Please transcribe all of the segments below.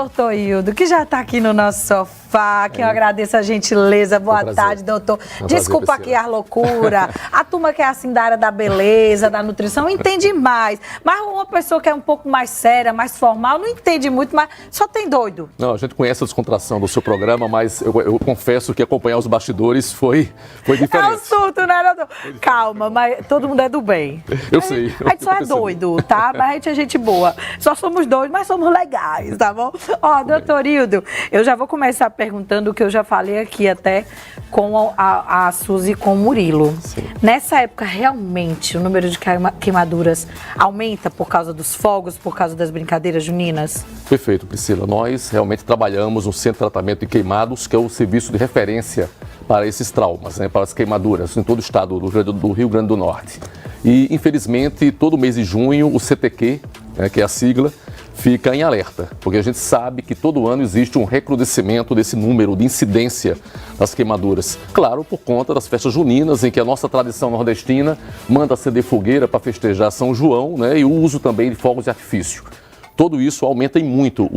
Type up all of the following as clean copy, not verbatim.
Doutor Hildo, que já está aqui no nosso sofá, que eu agradeço a gentileza. Boa tarde, doutor. Desculpa aqui a loucura. A turma que é assim da área da beleza, da nutrição, entende mais. Mas uma pessoa que é um pouco mais séria, mais formal, não entende muito, mas só tem doido. Não, a gente conhece a descontração do seu programa, mas eu confesso que acompanhar os bastidores foi diferente. É um surto, né, doutor? Calma, mas todo mundo é do bem. Eu sei. A gente só é doido, tá? Mas a gente é gente boa. Só somos doidos, mas somos legais, tá bom? Ó, doutor Hildo, eu já vou começar perguntando o que eu já falei aqui até com a Suzy e com o Murilo. Sim. Nessa época, realmente, o número de queimaduras aumenta por causa dos fogos, por causa das brincadeiras juninas? Perfeito, Priscila. Nós realmente trabalhamos no Centro de Tratamento de Queimados, que é o serviço de referência para esses traumas, né, para as queimaduras, em todo o estado do Rio Grande do Norte. E, infelizmente, todo mês de junho, o CTQ, né, que é a sigla, fica em alerta, porque a gente sabe que todo ano existe um recrudescimento desse número de incidência das queimaduras. Claro, por conta das festas juninas, em que a nossa tradição nordestina manda acender fogueira para festejar São João, né, e o uso também de fogos de artifício. Tudo isso aumenta em muito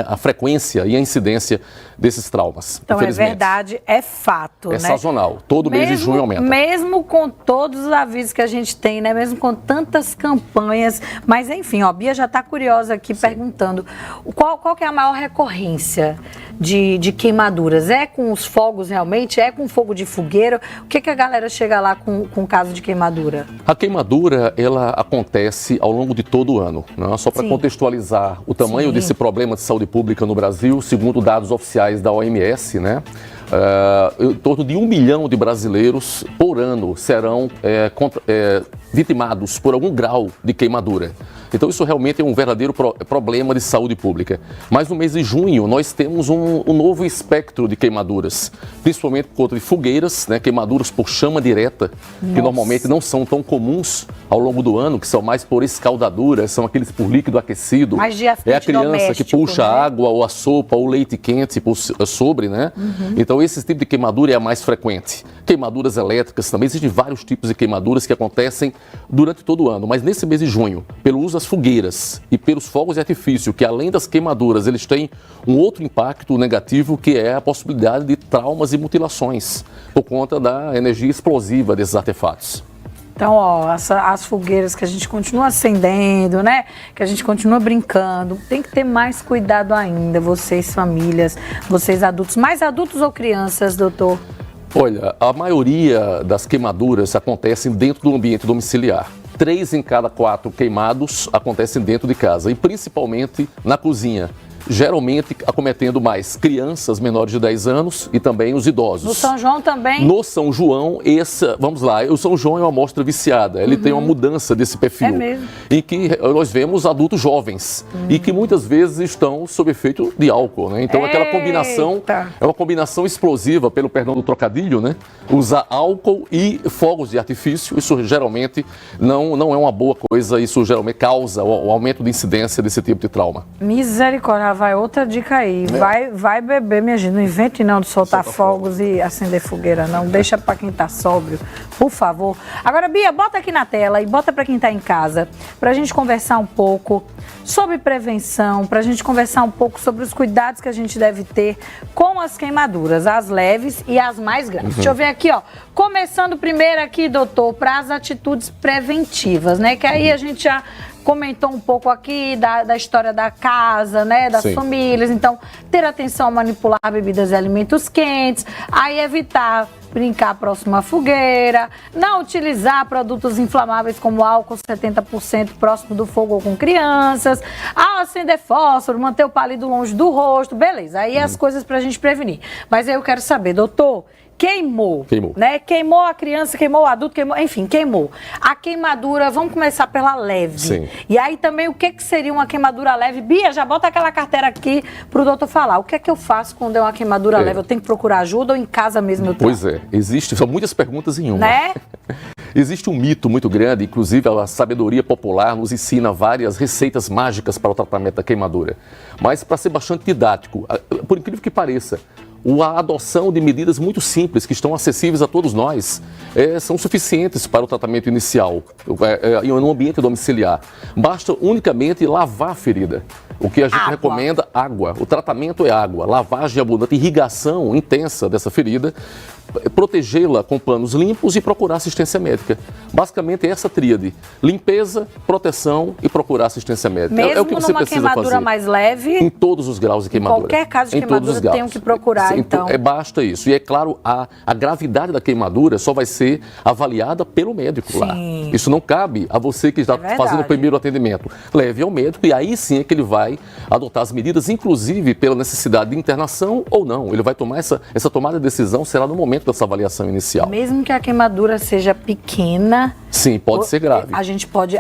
a frequência e a incidência desses traumas. Então é verdade, é fato, né? É sazonal, todo mês de junho aumenta. Mesmo com todos os avisos que a gente tem, né? Mesmo com tantas campanhas. Mas enfim, ó, Bia já está curiosa aqui perguntando qual que é a maior recorrência de queimaduras? É com os fogos realmente? É com fogo de fogueira? O que a galera chega lá com o caso de queimadura? A queimadura, ela acontece ao longo de todo o ano, né? Só para contextualizar o tamanho desse problema de saúde pública no Brasil, segundo dados oficiais da OMS, né? Em torno de 1 milhão de brasileiros por ano serão vitimados por algum grau de queimadura. Então isso realmente é um verdadeiro problema de saúde pública. Mas no mês de junho nós temos um novo espectro de queimaduras, principalmente por conta de fogueiras, né, queimaduras por chama direta, que normalmente não são tão comuns ao longo do ano, que são mais por escaldadura, são aqueles por líquido aquecido. É a criança que puxa a água ou a sopa ou leite quente sobre, né? Então esse tipo de queimadura é a mais frequente. Queimaduras elétricas também, existem vários tipos de queimaduras que acontecem durante todo o ano, mas nesse mês de junho, pelo uso das fogueiras e pelos fogos de artifício, que além das queimaduras, eles têm um outro impacto negativo, que é a possibilidade de traumas e mutilações, por conta da energia explosiva desses artefatos. Então, ó, as fogueiras que a gente continua acendendo, né? Que a gente continua brincando, tem que ter mais cuidado ainda, vocês famílias, vocês adultos. Mais adultos ou crianças, doutor? Olha, a maioria das queimaduras acontecem dentro do ambiente domiciliar. 3 em cada 4 queimados acontecem dentro de casa e principalmente na cozinha. Geralmente acometendo mais crianças menores de 10 anos e também os idosos. No São João também? No São João, vamos lá, o São João é uma amostra viciada, ele tem uma mudança desse perfil. É mesmo. Em que nós vemos adultos jovens e que muitas vezes estão sob efeito de álcool, né? Então aquela combinação é uma combinação explosiva, pelo perdão do trocadilho, né? Usar álcool e fogos de artifício, isso geralmente não é uma boa coisa, isso geralmente causa o aumento de incidência desse tipo de trauma. Misericórdia. Vai outra dica aí, vai beber, minha gente, não invente não de soltar fogos e acender fogueira, não, deixa pra quem tá sóbrio, por favor. Agora, Bia, bota aqui na tela e bota pra quem tá em casa, pra gente conversar um pouco sobre prevenção, pra gente conversar um pouco sobre os cuidados que a gente deve ter com as queimaduras, as leves e as mais graves. Deixa eu ver aqui, ó, começando primeiro aqui, doutor, para as atitudes preventivas, né, que aí a gente já comentou um pouco aqui da história da casa, né, das famílias. Então, ter atenção a manipular bebidas e alimentos quentes, aí evitar brincar próximo à fogueira, não utilizar produtos inflamáveis como álcool 70% próximo do fogo ou com crianças, ao acender fósforo, manter o palito longe do rosto, beleza, aí as coisas pra gente prevenir. Mas aí eu quero saber, doutor, queimou, né? Queimou a criança, queimou o adulto, queimou. A queimadura, vamos começar pela leve. Sim. E aí também, o que seria uma queimadura leve? Bia, já bota aquela carteira aqui pro doutor falar. O que é que eu faço quando é uma queimadura leve? Eu tenho que procurar ajuda ou em casa mesmo eu trato? Pois é, são muitas perguntas em uma. Né? Existe um mito muito grande, inclusive a sabedoria popular nos ensina várias receitas mágicas para o tratamento da queimadura. Mas para ser bastante didático, por incrível que pareça, a adoção de medidas muito simples, que estão acessíveis a todos nós, são suficientes para o tratamento inicial, em um ambiente domiciliar. Basta unicamente lavar a ferida. O que a gente recomenda, água. O tratamento é água, lavagem abundante, irrigação intensa dessa ferida, protegê-la com panos limpos e procurar assistência médica. Basicamente é essa tríade: limpeza, proteção e procurar assistência médica. Mesmo é o que você numa precisa queimadura fazer. mais leve? Em todos os graus de queimadura. Qualquer caso de queimadura tenho que procurar, então. Basta isso. E é claro, a gravidade da queimadura só vai ser avaliada pelo médico lá. Isso não cabe a você que está fazendo o primeiro atendimento. Leve ao médico e aí sim é que ele vai adotar as medidas, inclusive pela necessidade de internação ou não. Ele vai tomar essa tomada de decisão, será no momento dessa avaliação inicial. Mesmo que a queimadura seja pequena... Sim, pode ser grave. A gente pode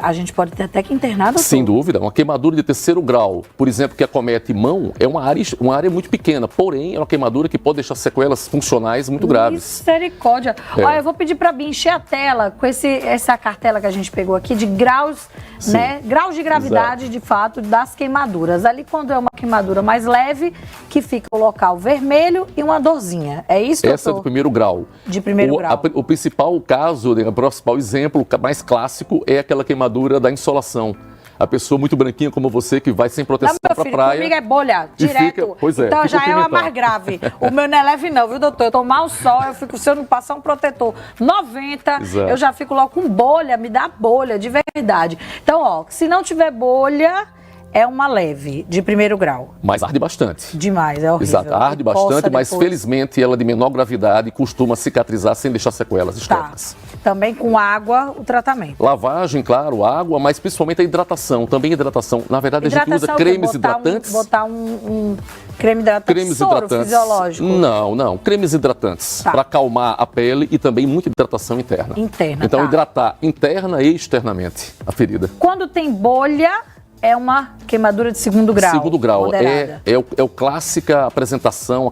ter até que internar, doutor? Sem dúvida. Uma queimadura de 3º grau, por exemplo, que acomete mão, é uma área muito pequena, porém é uma queimadura que pode deixar sequelas funcionais muito graves. Misericórdia. Olha, eu vou pedir para Bia encher a tela com essa cartela que a gente pegou aqui de graus, né? Graus de gravidade, exato, de fato, das queimaduras. Ali, quando é uma queimadura mais leve, que fica o local vermelho e uma dorzinha. É isso, doutor? Essa é de 1º grau. De 1º grau. O principal caso, o principal exemplo mais clássico é aquela queimadura da insolação. A pessoa muito branquinha como você, que vai sem proteção para a praia. Comigo é bolha, direto. Então já é uma mais grave. O meu não é leve não, viu, doutor? Eu tomar o sol, se eu não passar um protetor 90, exato, eu já fico logo com bolha, me dá bolha, de verdade. Então, ó, se não tiver bolha... É uma leve, de 1º grau. Mas arde bastante. Demais, é horrível. Exato, arde bastante, mas felizmente ela de menor gravidade costuma cicatrizar sem deixar sequelas estéticas. Também com água, o tratamento. Lavagem, claro, água, mas principalmente a hidratação. Também hidratação. Na verdade, a gente usa cremes hidratantes. Botar um creme hidratante, soro fisiológico? Não. Cremes hidratantes. Para acalmar a pele e também muita hidratação interna. Então, hidratar interna e externamente a ferida. Quando tem bolha... É uma queimadura de 2º grau. 2º grau. É a clássica apresentação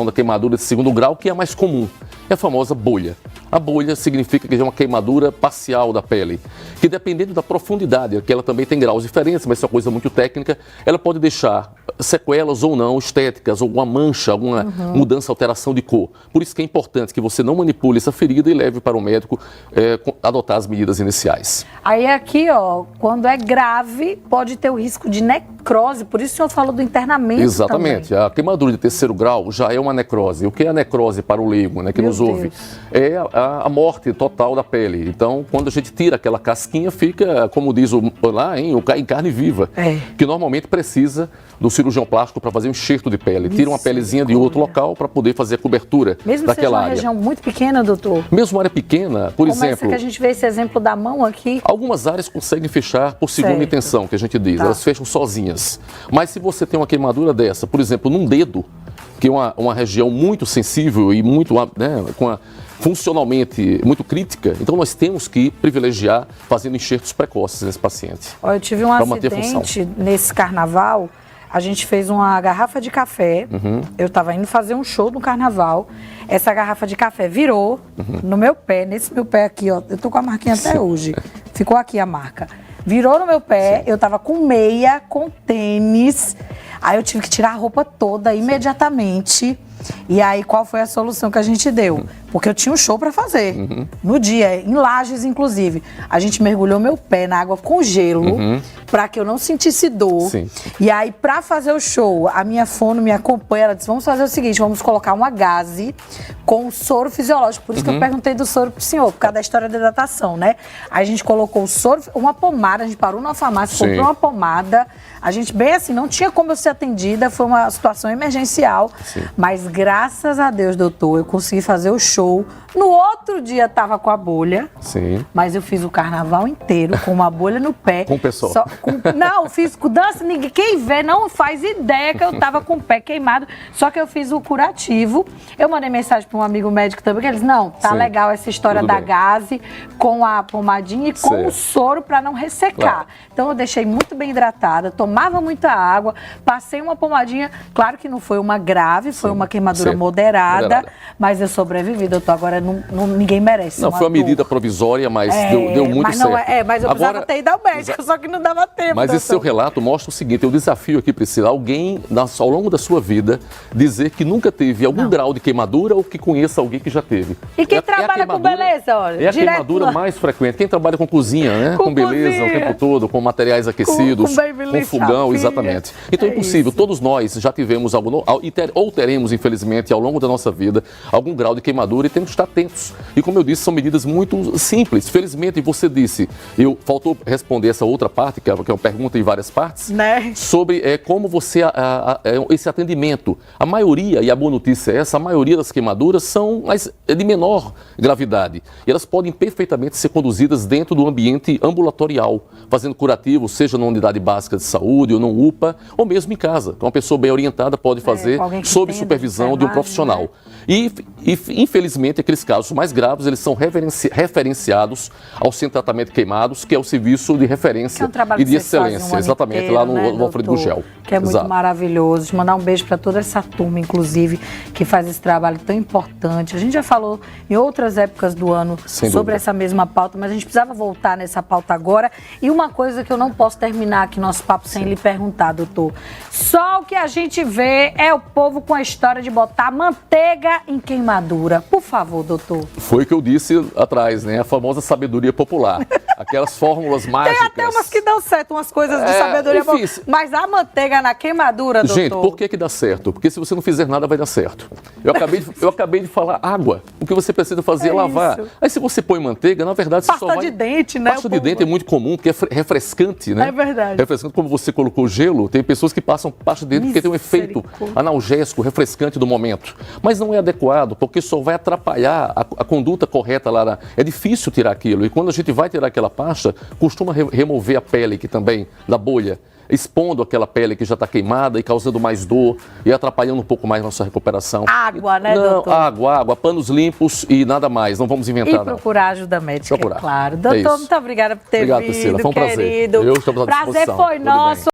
da queimadura de 2º grau, que é a mais comum. É a famosa bolha. A bolha significa que é uma queimadura parcial da pele, que dependendo da profundidade, que ela também tem graus diferentes, mas isso é uma coisa muito técnica, ela pode deixar sequelas ou não estéticas, alguma mancha, alguma mudança, alteração de cor. Por isso que é importante que você não manipule essa ferida e leve para o médico adotar as medidas iniciais. Aí aqui, ó, quando é grave, pode ter o risco de necrose, por isso o senhor falou do internamento. Exatamente. Também. A queimadura de 3º grau já é uma necrose. O que é a necrose para o leigo, né, que nos ouve? É a morte total da pele. Então, quando a gente tira aquela casquinha, fica, como diz lá, em carne viva, que normalmente precisa do cirurgião plástico para fazer um enxerto de pele. Tira uma pelezinha de outro local para poder fazer a cobertura daquela área. Mesmo seja uma região muito pequena, doutor? Mesmo área pequena, por exemplo... Como é que a gente vê esse exemplo da mão aqui? Algumas áreas conseguem fechar por segunda intenção, que a gente diz. Elas fecham sozinhas. Mas se você tem uma queimadura dessa, por exemplo, num dedo, que é uma região muito sensível e muito, né, funcionalmente muito crítica, então nós temos que privilegiar fazendo enxertos precoces nesse paciente. Eu tive um acidente nesse carnaval. A gente fez uma garrafa de café, eu estava indo fazer um show no carnaval, essa garrafa de café virou no meu pé, nesse meu pé aqui, ó, eu tô com a marquinha até hoje, ficou aqui a marca. Virou no meu pé, eu tava com meia, com tênis, aí eu tive que tirar a roupa toda imediatamente. E aí, qual foi a solução que a gente deu? Porque eu tinha um show para fazer, no dia, em Lages, inclusive. A gente mergulhou meu pé na água com gelo, para que eu não sentisse dor. Sim. E aí, para fazer o show, a minha fono me acompanha, ela disse, vamos fazer o seguinte, vamos colocar uma gaze com soro fisiológico. Por isso que eu perguntei do soro pro senhor, por causa da história da hidratação, né? Aí a gente colocou o soro, uma pomada, a gente parou numa farmácia, comprou uma pomada. A gente, bem assim, não tinha como eu ser atendida, foi uma situação emergencial. Mas graças a Deus, doutor, eu consegui fazer o show. No outro dia tava com a bolha. Mas eu fiz o carnaval inteiro com uma bolha no pé. Com o pessoal. Não, fiz com dança, ninguém, quem vê não faz ideia que eu tava com o pé queimado. Só que eu fiz o curativo. Eu mandei mensagem para um amigo médico também, que eles, não, tá legal essa história da gaze, com a pomadinha e com o soro para não ressecar. Então eu deixei muito bem hidratada, tomava muita água, passei uma pomadinha, claro que não foi uma grave, foi uma queimadura queimadura Certo. moderada, mas eu sobrevivi, doutor. Agora ninguém merece. Não, foi uma medida provisória, mas deu muito mas não certo. mas eu precisava ter ido ao médico, só que não dava tempo. Mas esse seu relato mostra o seguinte: eu desafio aqui, Priscila, alguém ao longo da sua vida dizer que nunca teve algum grau de queimadura ou que conheça alguém que já teve. E quem trabalha com beleza, olha. É a queimadura mais frequente. Quem trabalha com cozinha, né? Com beleza o tempo todo, com materiais aquecidos, com fogão, exatamente. Então é impossível. Todos nós já tivemos ou teremos, infelizmente, ao longo da nossa vida, algum grau de queimadura e temos que estar atentos. E como eu disse, são medidas muito simples. Felizmente, você disse, faltou responder essa outra parte, que é uma pergunta em várias partes, né? Sobre como você, esse atendimento. A maioria, e a boa notícia é essa, a maioria das queimaduras são de menor gravidade. E elas podem perfeitamente ser conduzidas dentro do ambiente ambulatorial, fazendo curativo, seja na unidade básica de saúde, ou no UPA, ou mesmo em casa. Uma pessoa bem orientada pode fazer sob supervisão de um profissional. Né? E, infelizmente, aqueles casos mais graves, eles são referenciados ao Centro de Tratamento de Queimados, que é o serviço de referência e de excelência, exatamente, inteiro, lá no Alfredo Gugel. Que é muito maravilhoso. Mandar um beijo para toda essa turma, inclusive, que faz esse trabalho tão importante. A gente já falou em outras épocas do ano sobre essa mesma pauta, mas a gente precisava voltar nessa pauta agora. E uma coisa que eu não posso terminar aqui nosso papo sem lhe perguntar, doutor. Só o que a gente vê é o povo com a história de botar manteiga em queimadura. Por favor, doutor. Foi o que eu disse atrás, né? A famosa sabedoria popular. Aquelas fórmulas mágicas. Tem até umas que dão certo, umas coisas de sabedoria popular. Mas a manteiga na queimadura, doutor. Gente, por que dá certo? Porque se você não fizer nada, vai dar certo. Eu acabei de falar água. O que você precisa fazer é lavar. Isso. Aí se você põe manteiga, na verdade, você só vai... Pasta de dente, né? Pasta de dente é muito comum, porque é refrescante, né? É verdade. Refrescante, como você colocou gelo, tem pessoas que passam pasta de dente porque tem um efeito analgésico, refrescante do momento. Mas não é adequado, porque só vai atrapalhar a conduta correta lá. É difícil tirar aquilo. E quando a gente vai tirar aquela pasta, costuma remover a pele que também, da bolha, expondo aquela pele que já está queimada e causando mais dor e atrapalhando um pouco mais a nossa recuperação. Água, né, doutor? Água, panos limpos e nada mais. Não vamos inventar nada. E procurar ajuda médica, é claro. Doutor, muito obrigada por ter vindo, Priscila. Foi um prazer. Prazer foi nosso.